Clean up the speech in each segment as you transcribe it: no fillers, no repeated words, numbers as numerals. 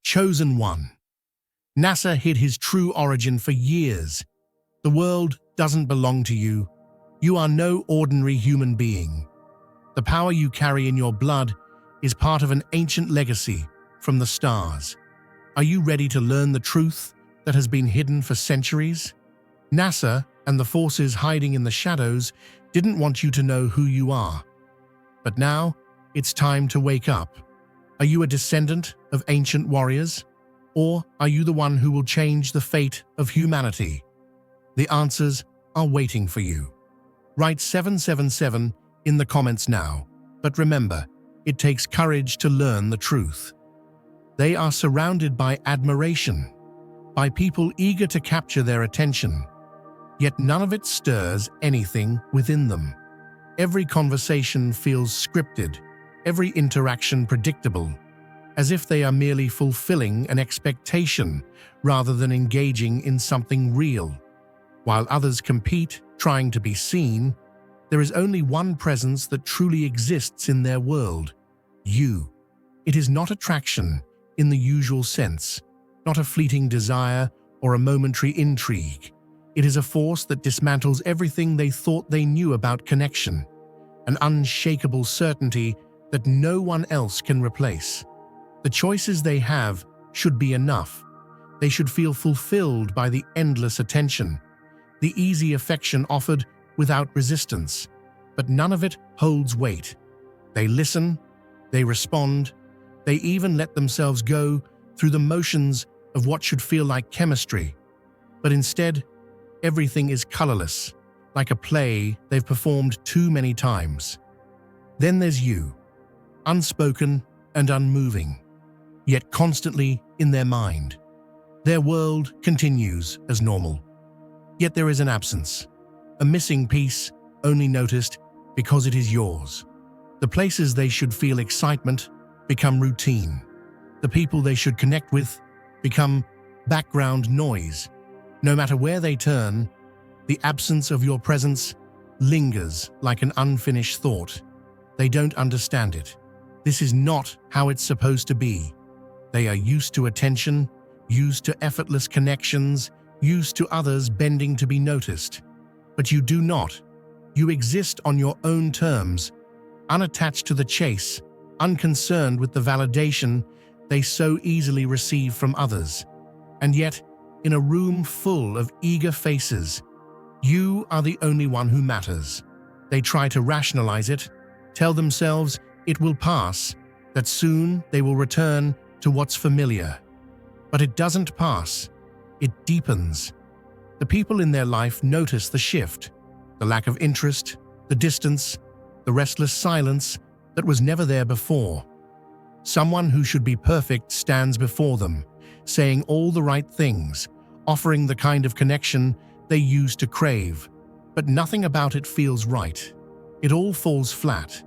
chosen one. NASA hid his true origin for years. The world doesn't belong to you. You are no ordinary human being. The power you carry in your blood is part of an ancient legacy from the stars. Are you ready to learn the truth that has been hidden for centuries? NASA and the forces hiding in the shadows didn't want you to know who you are. But now, it's time to wake up. Are you a descendant of ancient warriors? Or are you the one who will change the fate of humanity? The answers are waiting for you. Write 777 in the comments now. But remember, it takes courage to learn the truth. They are surrounded by admiration, by people eager to capture their attention. Yet none of it stirs anything within them. Every conversation feels scripted, every interaction predictable, as if they are merely fulfilling an expectation rather than engaging in something real. While others compete, trying to be seen, there is only one presence that truly exists in their world: you. It is not attraction in the usual sense, not a fleeting desire or a momentary intrigue. It is a force that dismantles everything they thought they knew about connection, an unshakable certainty that no one else can replace. The choices they have should be enough. They should feel fulfilled by the endless attention, the easy affection offered without resistance. But none of it holds weight. They listen, they respond, they even let themselves go through the motions of what should feel like chemistry. But instead, everything is colorless, like a play they've performed too many times. Then there's you, unspoken and unmoving, yet constantly in their mind. Their world continues as normal. Yet there is an absence, a missing piece only noticed because it is yours. The places they should feel excitement become routine. The people they should connect with become background noise. No matter where they turn, the absence of your presence lingers like an unfinished thought. They don't understand it. This is not how it's supposed to be. They are used to attention, used to effortless connections, used to others bending to be noticed. But you do not. You exist on your own terms, unattached to the chase, unconcerned with the validation they so easily receive from others. And yet, in a room full of eager faces, you are the only one who matters. They try to rationalize it, tell themselves it will pass, that soon they will return to what's familiar. But it doesn't pass. It deepens. The people in their life notice the shift, the lack of interest, the distance, the restless silence that was never there before. Someone who should be perfect stands before them, saying all the right things, offering the kind of connection they used to crave, but nothing about it feels right. It all falls flat.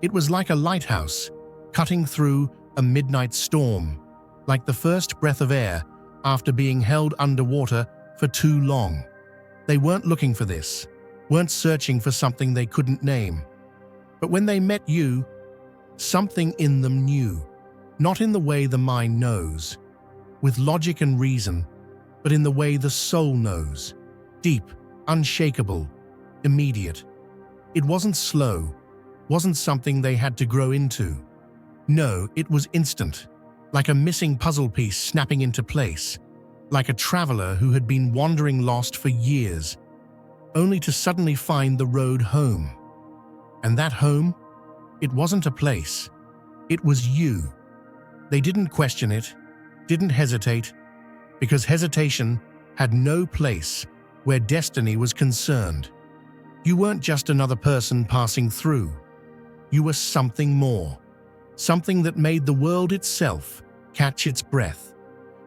It was like a lighthouse, cutting through a midnight storm, like the first breath of air after being held underwater for too long. They weren't looking for this, weren't searching for something they couldn't name. But when they met you, something in them knew, not in the way the mind knows, with logic and reason, but in the way the soul knows, deep, unshakable, immediate. It wasn't slow, wasn't something they had to grow into. No, it was instant, like a missing puzzle piece snapping into place, like a traveler who had been wandering lost for years, only to suddenly find the road home. And that home? It wasn't a place. It was you. They didn't question it, didn't hesitate, because hesitation had no place where destiny was concerned. You weren't just another person passing through. You were something more, something that made the world itself catch its breath,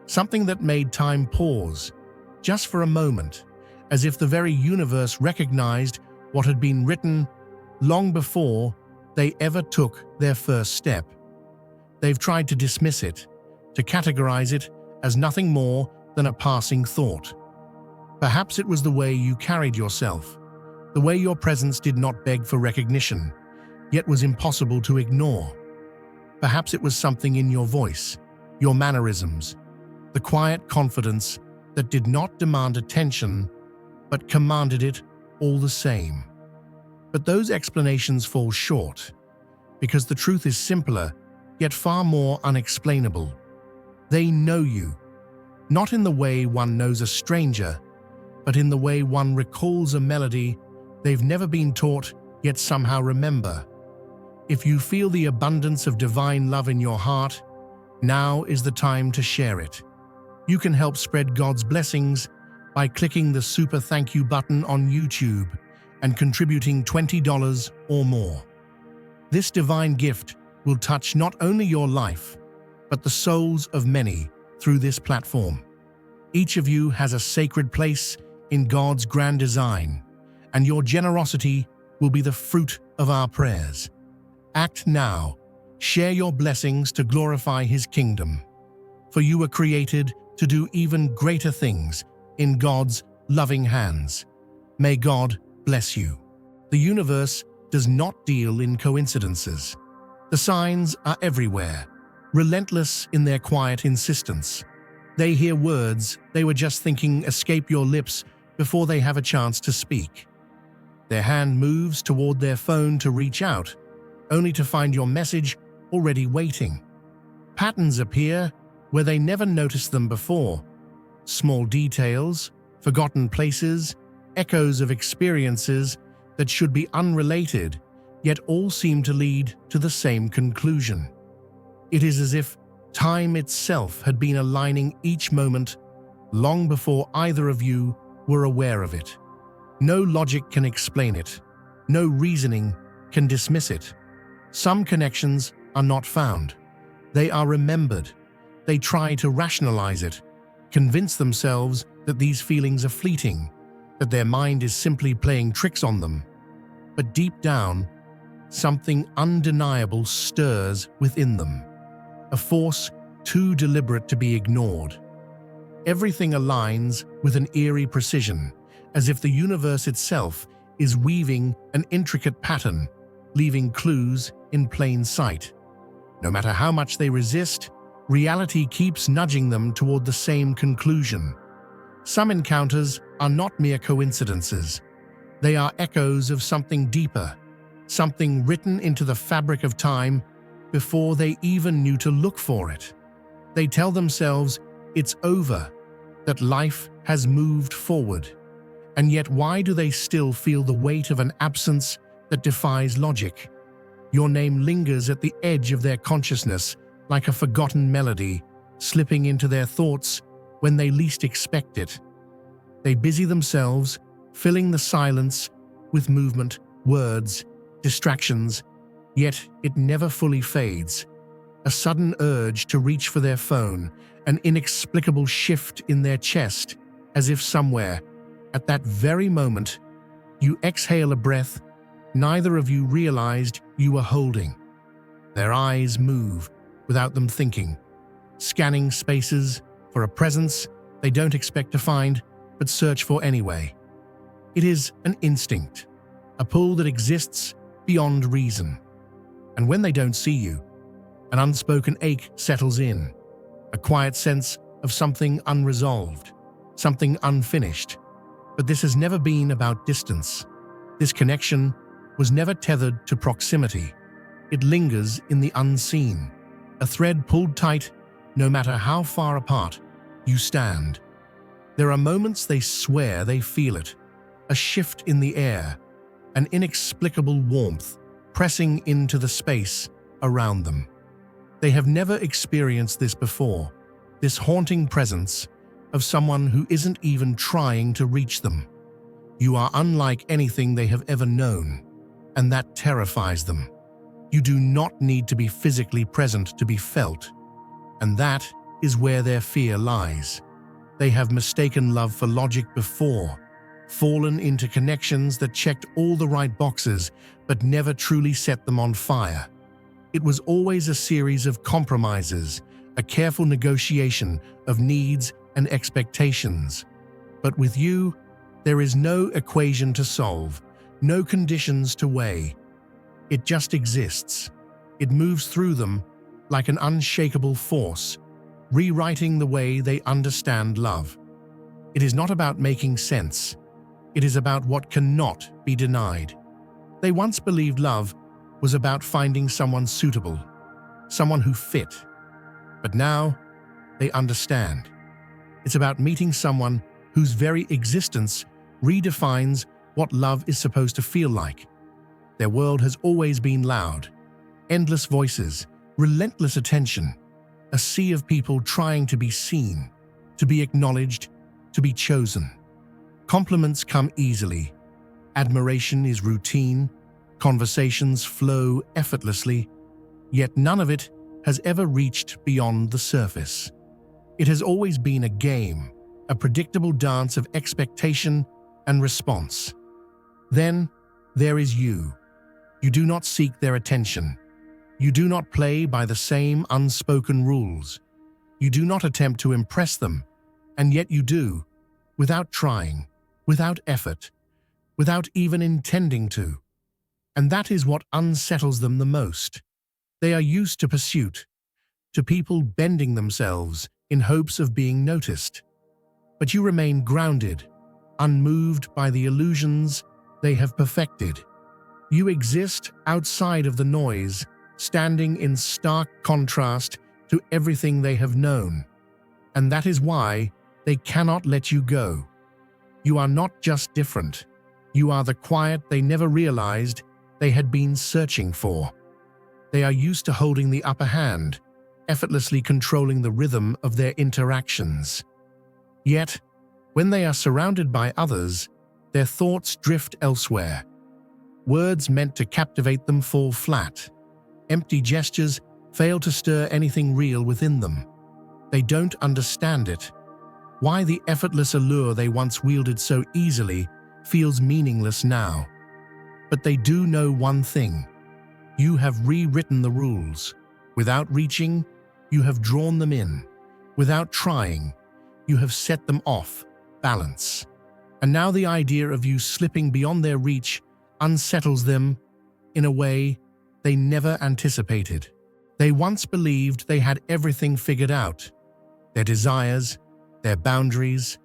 something that made time pause, just for a moment, as if the very universe recognized what had been written long before they ever took their first step. They've tried to dismiss it, to categorize it as nothing more than a passing thought. Perhaps it was the way you carried yourself, the way your presence did not beg for recognition, yet was impossible to ignore. Perhaps it was something in your voice, your mannerisms, the quiet confidence that did not demand attention but commanded it all the same. But those explanations fall short, because the truth is simpler, yet far more unexplainable. They know you, not in the way one knows a stranger, but in the way one recalls a melody they've never been taught yet somehow remember. If you feel the abundance of divine love in your heart, now is the time to share it. You can help spread God's blessings by clicking the super thank you button on YouTube and contributing $20 or more. This divine gift will touch not only your life, but the souls of many through this platform. Each of you has a sacred place in God's grand design, and your generosity will be the fruit of our prayers. Act now. Share your blessings to glorify His kingdom. For you were created to do even greater things in God's loving hands. May God bless you. The universe does not deal in coincidences. The signs are everywhere, relentless in their quiet insistence. They hear words they were just thinking escape your lips before they have a chance to speak. Their hand moves toward their phone to reach out, only to find your message already waiting. Patterns appear where they never noticed them before. Small details, forgotten places, echoes of experiences that should be unrelated, yet all seem to lead to the same conclusion. It is as if time itself had been aligning each moment long before either of you were aware of it. No logic can explain it. No reasoning can dismiss it. Some connections are not found. They are remembered. They try to rationalize it, convince themselves that these feelings are fleeting, that their mind is simply playing tricks on them. But deep down, something undeniable stirs within them, a force too deliberate to be ignored. Everything aligns with an eerie precision, as if the universe itself is weaving an intricate pattern, leaving clues in plain sight. No matter how much they resist, reality keeps nudging them toward the same conclusion. Some encounters are not mere coincidences. They are echoes of something deeper, something written into the fabric of time before they even knew to look for it. They tell themselves it's over, that life has moved forward. And yet why do they still feel the weight of an absence that defies logic? Your name lingers at the edge of their consciousness like a forgotten melody, slipping into their thoughts when they least expect it. They busy themselves, filling the silence with movement, words, distractions, yet it never fully fades. A sudden urge to reach for their phone, an inexplicable shift in their chest, as if somewhere, at that very moment, you exhale a breath neither of you realized you were holding. Their eyes move without them thinking, scanning spaces for a presence they don't expect to find but search for anyway. It is an instinct, a pull that exists beyond reason. And when they don't see you, an unspoken ache settles in, a quiet sense of something unresolved, something unfinished. But this has never been about distance. This connection was never tethered to proximity. It lingers in the unseen, a thread pulled tight no matter how far apart you stand. There are moments they swear they feel it, a shift in the air, an inexplicable warmth pressing into the space around them. They have never experienced this before, this haunting presence of someone who isn't even trying to reach them. You are unlike anything they have ever known, and that terrifies them. You do not need to be physically present to be felt, and that is where their fear lies. They have mistaken love for logic before, fallen into connections that checked all the right boxes but never truly set them on fire. It was always a series of compromises, a careful negotiation of needs and expectations. But with you, there is no equation to solve, no conditions to weigh. It just exists. It moves through them like an unshakable force, rewriting the way they understand love. It is not about making sense. It is about what cannot be denied. They once believed love was about finding someone suitable, someone who fit. But now, they understand. It's about meeting someone whose very existence redefines what love is supposed to feel like. Their world has always been loud, endless voices, relentless attention, a sea of people trying to be seen, to be acknowledged, to be chosen. Compliments come easily, admiration is routine, conversations flow effortlessly, yet none of it has ever reached beyond the surface. It has always been a game, a predictable dance of expectation and response. Then there is you. You do not seek their attention. You do not play by the same unspoken rules. You do not attempt to impress them, and yet you do, without trying, without effort, without even intending to. And that is what unsettles them the most. They are used to pursuit, to people bending themselves in hopes of being noticed. But you remain grounded, unmoved by the illusions they have perfected. You exist outside of the noise, standing in stark contrast to everything they have known. And that is why they cannot let you go. You are not just different. You are the quiet they never realized they had been searching for. They are used to holding the upper hand, effortlessly controlling the rhythm of their interactions. Yet, when they are surrounded by others, their thoughts drift elsewhere. Words meant to captivate them fall flat. Empty gestures fail to stir anything real within them. They don't understand it. Why the effortless allure they once wielded so easily feels meaningless now. But they do know one thing. You have rewritten the rules. Without reaching, you have drawn them in. Without trying, you have set them off balance. And now the idea of you slipping beyond their reach unsettles them in a way they never anticipated. They once believed they had everything figured out. Their desires, their boundaries,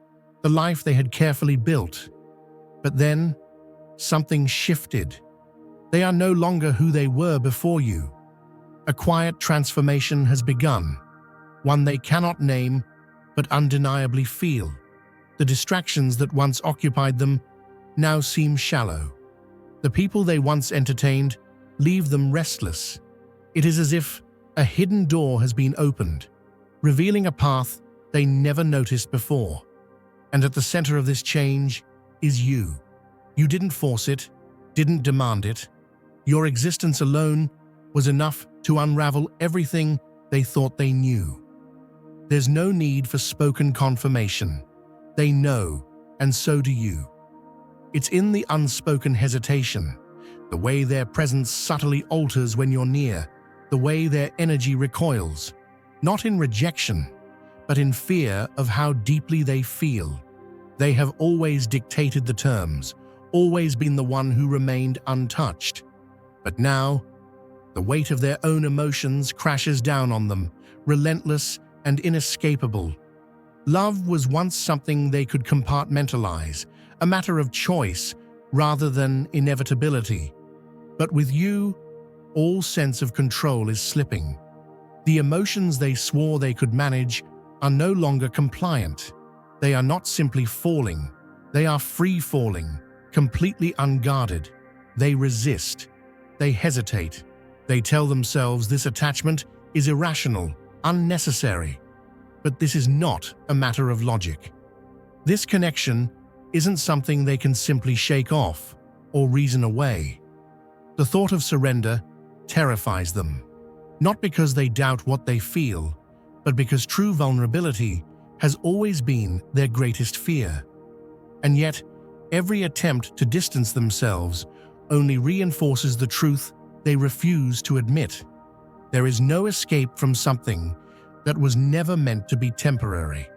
the life they had carefully built. But then, something shifted. They are no longer who they were before you. A quiet transformation has begun, one they cannot name but undeniably feel. The distractions that once occupied them now seem shallow. The people they once entertained leave them restless. It is as if a hidden door has been opened, revealing a path they never noticed before. And at the center of this change is you. You didn't force it, didn't demand it. Your existence alone was enough to unravel everything they thought they knew. There's no need for spoken confirmation. They know, and so do you. It's in the unspoken hesitation, the way their presence subtly alters when you're near, the way their energy recoils, not in rejection, but in fear of how deeply they feel. They have always dictated the terms, always been the one who remained untouched. But now, the weight of their own emotions crashes down on them, relentless and inescapable. Love was once something they could compartmentalize, a matter of choice rather than inevitability. But with you, all sense of control is slipping. The emotions they swore they could manage are no longer compliant. They are not simply falling, they are free-falling, completely unguarded. They resist, they hesitate. They tell themselves this attachment is irrational, unnecessary. But this is not a matter of logic. This connection isn't something they can simply shake off or reason away. The thought of surrender terrifies them, not because they doubt what they feel, but because true vulnerability has always been their greatest fear. And yet, every attempt to distance themselves only reinforces the truth they refuse to admit. There is no escape from something that was never meant to be temporary.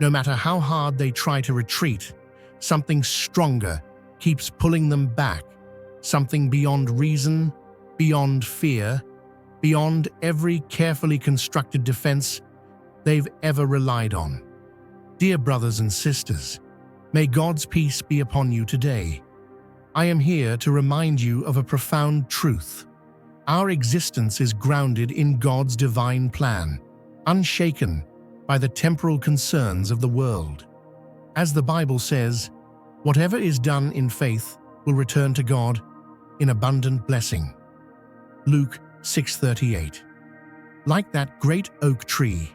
No matter how hard they try to retreat, something stronger keeps pulling them back, something beyond reason, beyond fear, beyond every carefully constructed defense. they've ever relied on. Dear brothers and sisters, may God's peace be upon you today. I am here to remind you of a profound truth. Our existence is grounded in God's divine plan, unshaken by the temporal concerns of the world. As the Bible says, whatever is done in faith will return to God in abundant blessing. Luke 6:38. Like that great oak tree,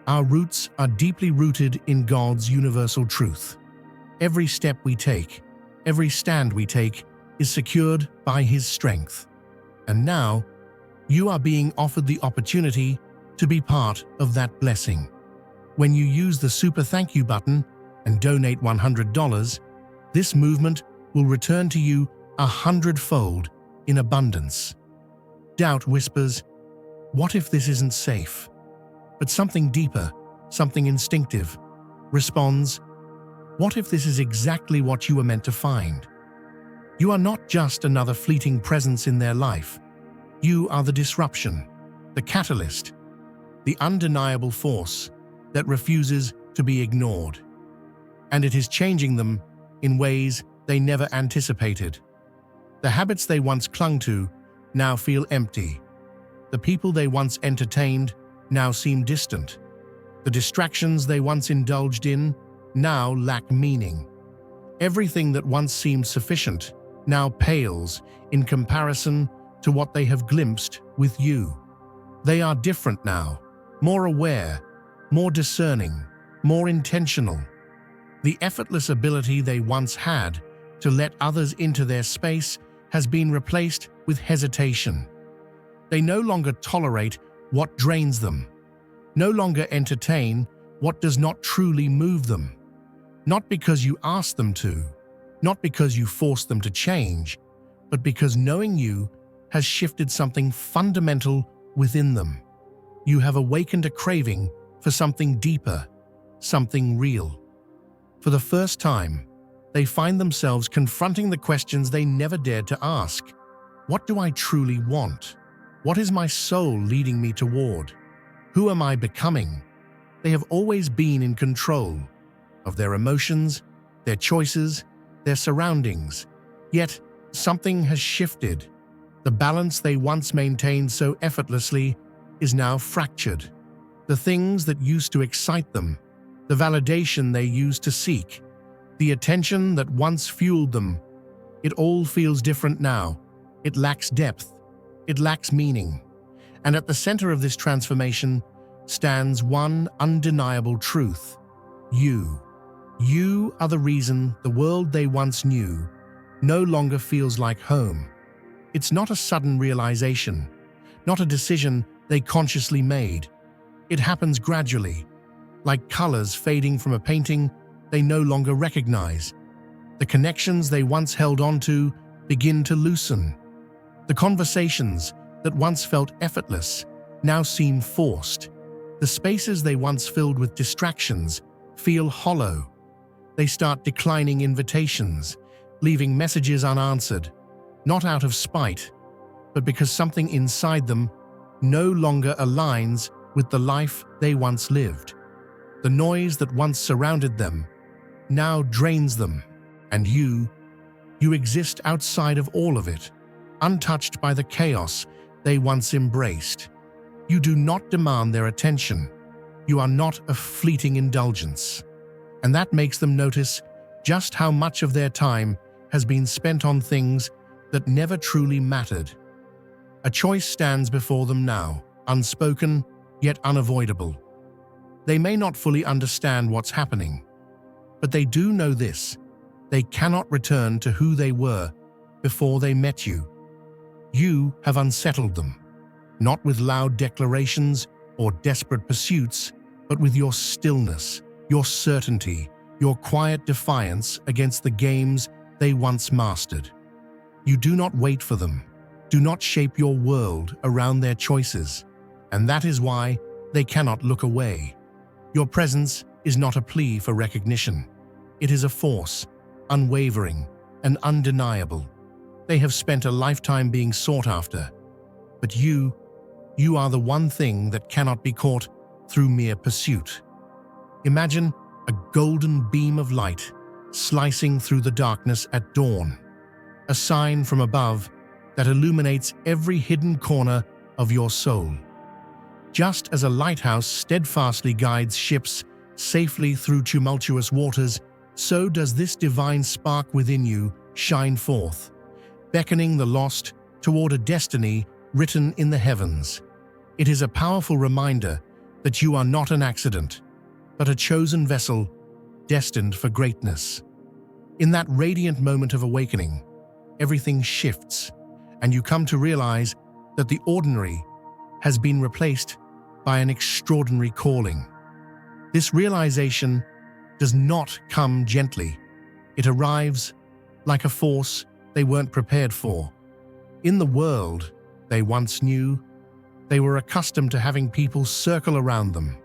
our roots are deeply rooted in God's universal truth. Every step we take, every stand we take, is secured by His strength. And now, you are being offered the opportunity to be part of that blessing. When you use the Super Thank You button and donate $100, this movement will return to you 100-fold in abundance. Doubt whispers, "What if this isn't safe?" But something deeper, something instinctive, responds, "What if this is exactly what you were meant to find?" You are not just another fleeting presence in their life. You are the disruption, the catalyst, the undeniable force that refuses to be ignored. And it is changing them in ways they never anticipated. The habits they once clung to now feel empty. The people they once entertained now seem distant. The distractions they once indulged in now lack meaning. Everything that once seemed sufficient now pales in comparison to what they have glimpsed with you. They are different now, more aware, more discerning, more intentional. The effortless ability they once had to let others into their space has been replaced with hesitation. They no longer tolerate what drains them, no longer entertain what does not truly move them. Not because you ask them to, not because you force them to change, but because knowing you has shifted something fundamental within them. You have awakened a craving for something deeper, something real. For the first time, they find themselves confronting the questions they never dared to ask. What do I truly want? What is my soul leading me toward? Who am I becoming? They have always been in control of their emotions, their choices, their surroundings. Yet, something has shifted. The balance they once maintained so effortlessly is now fractured. The things that used to excite them, the validation they used to seek, the attention that once fueled them, it all feels different now. It lacks depth. It lacks meaning. And at the center of this transformation stands one undeniable truth. You are the reason the world they once knew no longer feels like home. It's not a sudden realization, not a decision they consciously made. It happens gradually, like colors fading from a painting they no longer recognize. The connections they once held onto begin to loosen. The conversations that once felt effortless now seem forced. The spaces they once filled with distractions feel hollow. They start declining invitations, leaving messages unanswered, not out of spite, but because something inside them no longer aligns with the life they once lived. The noise that once surrounded them now drains them, and you exist outside of all of it, untouched by the chaos they once embraced. You do not demand their attention. You are not a fleeting indulgence. And that makes them notice just how much of their time has been spent on things that never truly mattered. A choice stands before them now, unspoken yet unavoidable. They may not fully understand what's happening, but they do know this: they cannot return to who they were before they met you. You have unsettled them, not with loud declarations or desperate pursuits, but with your stillness, your certainty, your quiet defiance against the games they once mastered. You do not wait for them, do not shape your world around their choices, and that is why they cannot look away. Your presence is not a plea for recognition. It is a force, unwavering and undeniable. They have spent a lifetime being sought after, but you are the one thing that cannot be caught through mere pursuit. Imagine a golden beam of light slicing through the darkness at dawn, a sign from above that illuminates every hidden corner of your soul. Just as a lighthouse steadfastly guides ships safely through tumultuous waters, so does this divine spark within you shine forth, beckoning the lost toward a destiny written in the heavens. It is a powerful reminder that you are not an accident, but a chosen vessel destined for greatness. In that radiant moment of awakening, everything shifts, and you come to realize that the ordinary has been replaced by an extraordinary calling. This realization does not come gently. It arrives like a force they weren't prepared for. In the world they once knew, they were accustomed to having people circle around them,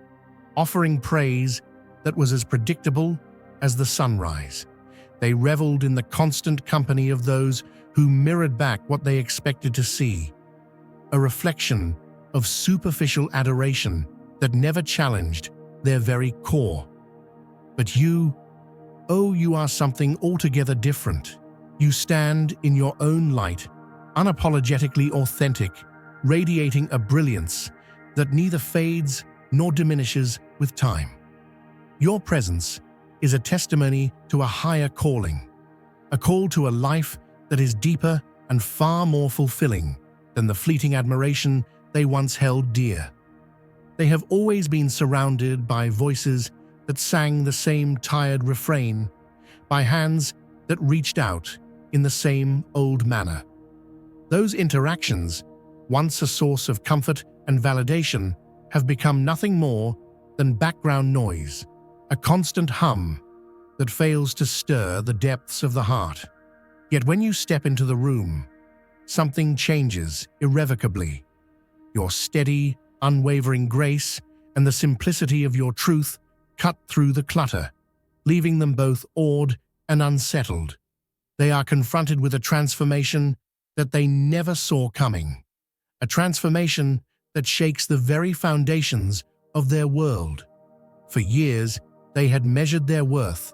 offering praise that was as predictable as the sunrise. They reveled in the constant company of those who mirrored back what they expected to see, a reflection of superficial adoration that never challenged their very core. But you are something altogether different. You stand in your own light, unapologetically authentic, radiating a brilliance that neither fades nor diminishes with time. Your presence is a testimony to a higher calling, a call to a life that is deeper and far more fulfilling than the fleeting admiration they once held dear. They have always been surrounded by voices that sang the same tired refrain, by hands that reached out in the same old manner. Those interactions, once a source of comfort and validation, have become nothing more than background noise, a constant hum that fails to stir the depths of the heart. Yet when you step into the room, something changes irrevocably. Your steady, unwavering grace and the simplicity of your truth cut through the clutter, leaving them both awed and unsettled. They are confronted with a transformation that they never saw coming, a transformation that shakes the very foundations of their world. For years, they had measured their worth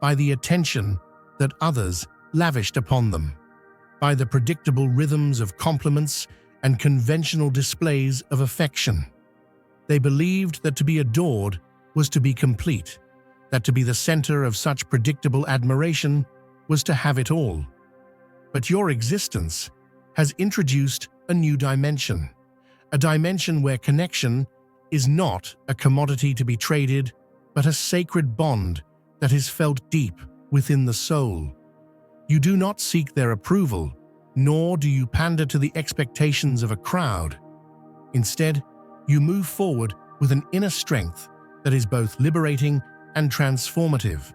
by the attention that others lavished upon them, by the predictable rhythms of compliments and conventional displays of affection. They believed that to be adored was to be complete, that to be the center of such predictable admiration was to have it all. But your existence has introduced a new dimension, a dimension where connection is not a commodity to be traded, but a sacred bond that is felt deep within the soul. You do not seek their approval, nor do you pander to the expectations of a crowd. Instead, you move forward with an inner strength that is both liberating and transformative,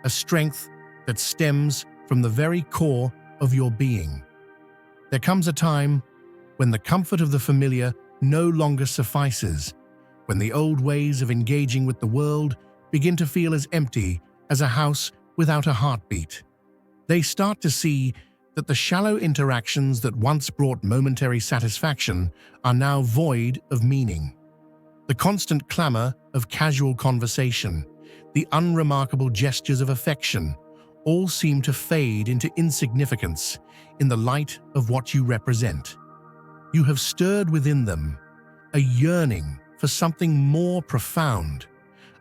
a strength that stems from the very core of your being. There comes a time when the comfort of the familiar no longer suffices, when the old ways of engaging with the world begin to feel as empty as a house without a heartbeat. They start to see that the shallow interactions that once brought momentary satisfaction are now void of meaning. The constant clamor of casual conversation, the unremarkable gestures of affection, all seem to fade into insignificance in the light of what you represent. You have stirred within them a yearning for something more profound,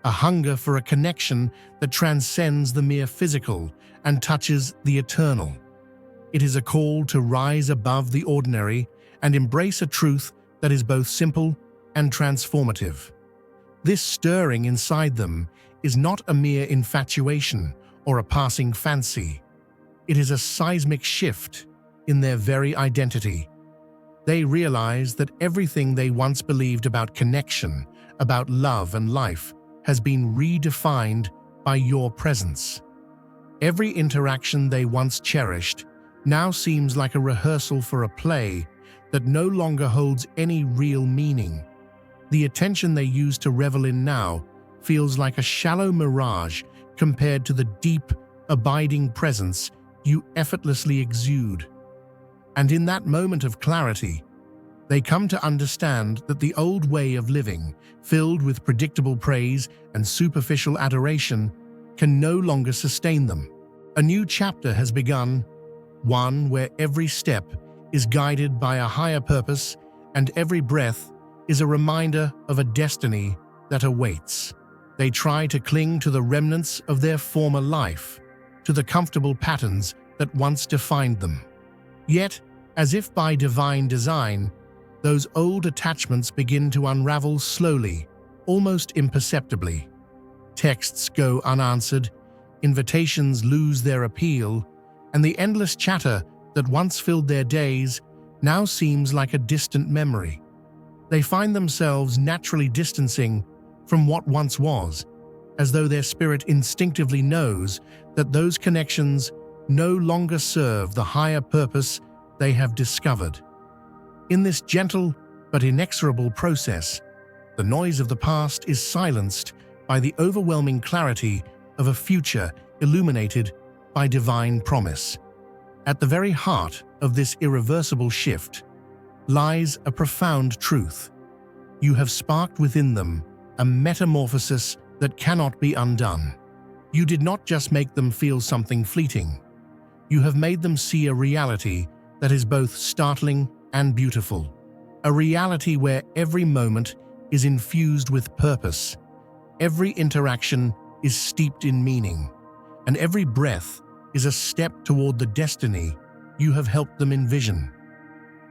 a hunger for a connection that transcends the mere physical and touches the eternal. It is a call to rise above the ordinary and embrace a truth that is both simple and transformative. This stirring inside them is not a mere infatuation or a passing fancy. It is a seismic shift in their very identity. They realize that everything they once believed about connection, about love and life, has been redefined by your presence. Every interaction they once cherished now seems like a rehearsal for a play that no longer holds any real meaning. The attention they used to revel in now feels like a shallow mirage compared to the deep, abiding presence you effortlessly exude. And in that moment of clarity, They come to understand that the old way of living, filled with predictable praise and superficial adoration, can no longer sustain them. A new chapter has begun, one where every step is guided by a higher purpose and every breath is a reminder of a destiny that awaits. They try to cling to the remnants of their former life, to the comfortable patterns that once defined them. Yet, as if by divine design, those old attachments begin to unravel slowly, almost imperceptibly. Texts go unanswered, invitations lose their appeal, and the endless chatter that once filled their days now seems like a distant memory. They find themselves naturally distancing from what once was, as though their spirit instinctively knows that those connections no longer serve the higher purpose they have discovered. In this gentle but inexorable process, the noise of the past is silenced by the overwhelming clarity of a future illuminated by divine promise. At the very heart of this irreversible shift lies a profound truth. You have sparked within them a metamorphosis that cannot be undone. You did not just make them feel something fleeting. You have made them see a reality that is both startling and beautiful. A reality where every moment is infused with purpose, every interaction is steeped in meaning, and every breath is a step toward the destiny you have helped them envision.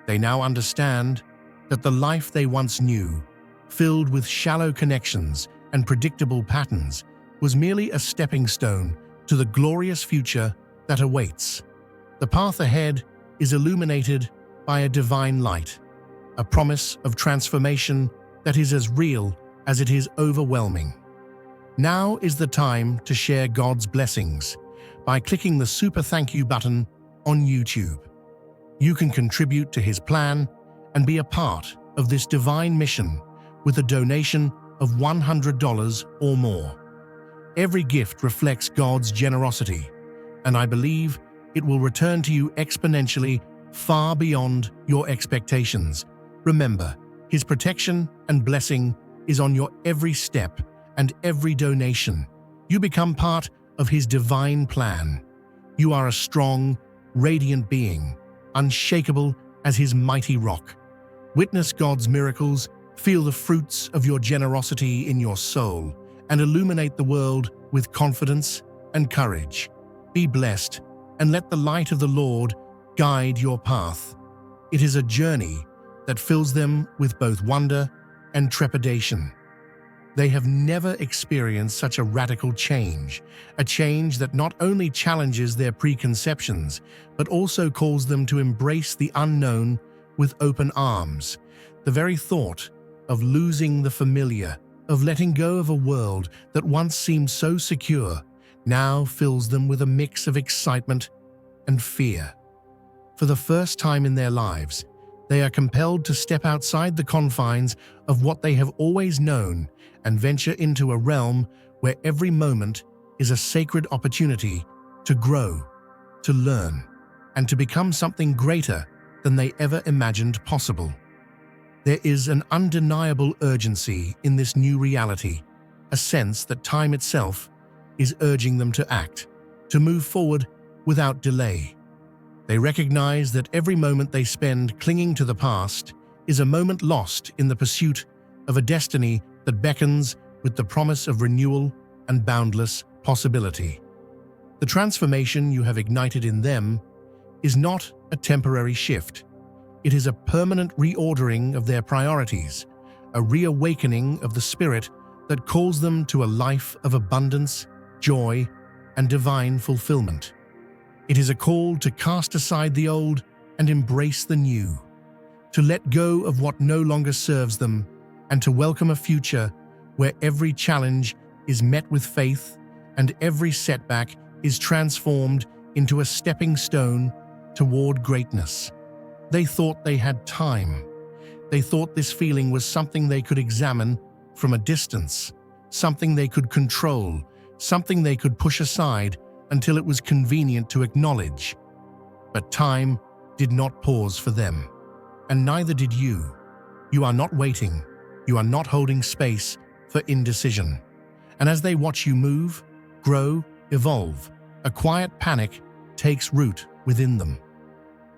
They now understand that the life they once knew, filled with shallow connections and predictable patterns, was merely a stepping stone to the glorious future that awaits. The path ahead is illuminated by a divine light, a promise of transformation that is as real as it is overwhelming. Now is the time to share God's blessings by clicking the super thank you button on YouTube. You can contribute to His plan and be a part of this divine mission with a donation of $100 or more. Every gift reflects God's generosity, and I believe it will return to you exponentially far beyond your expectations. Remember, His protection and blessing is on your every step and every donation. You become part of His divine plan. You are a strong, radiant being, unshakable as His mighty rock. Witness God's miracles, feel the fruits of your generosity in your soul, and illuminate the world with confidence and courage. Be blessed, and let the light of the Lord guide your path. It is a journey that fills them with both wonder and trepidation. They have never experienced such a radical change, a change that not only challenges their preconceptions, but also calls them to embrace the unknown with open arms. The very thought of losing the familiar, of letting go of a world that once seemed so secure, now fills them with a mix of excitement and fear. For the first time in their lives, they are compelled to step outside the confines of what they have always known and venture into a realm where every moment is a sacred opportunity to grow, to learn, and to become something greater than they ever imagined possible. There is an undeniable urgency in this new reality, a sense that time itself is urging them to act, to move forward without delay. They recognize that every moment they spend clinging to the past is a moment lost in the pursuit of a destiny that beckons with the promise of renewal and boundless possibility. The transformation you have ignited in them is not a temporary shift. It is a permanent reordering of their priorities, a reawakening of the spirit that calls them to a life of abundance, joy, and divine fulfillment. It is a call to cast aside the old and embrace the new, to let go of what no longer serves them, and to welcome a future where every challenge is met with faith and every setback is transformed into a stepping stone toward greatness. They thought they had time. They thought this feeling was something they could examine from a distance, something they could control, something they could push aside until it was convenient to acknowledge. But time did not pause for them. and neither did you. You are not waiting. You are not holding space for indecision. And as they watch you move, grow, evolve, a quiet panic takes root within them.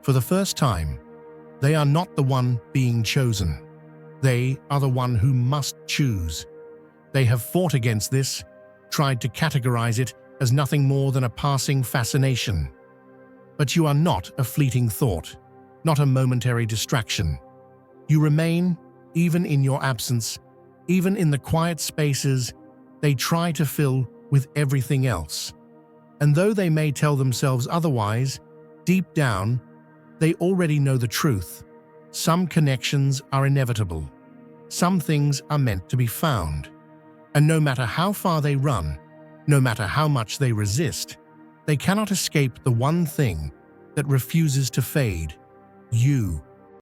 For the first time, they are not the one being chosen. They are the one who must choose. They have fought against this, tried to categorize it as nothing more than a passing fascination. But you are not a fleeting thought, not a momentary distraction. You remain, even in your absence, even in the quiet spaces they try to fill with everything else. And though they may tell themselves otherwise, deep down, they already know the truth. Some connections are inevitable. Some things are meant to be found. And no matter how far they run, no matter how much they resist, they cannot escape the one thing that refuses to fade: you.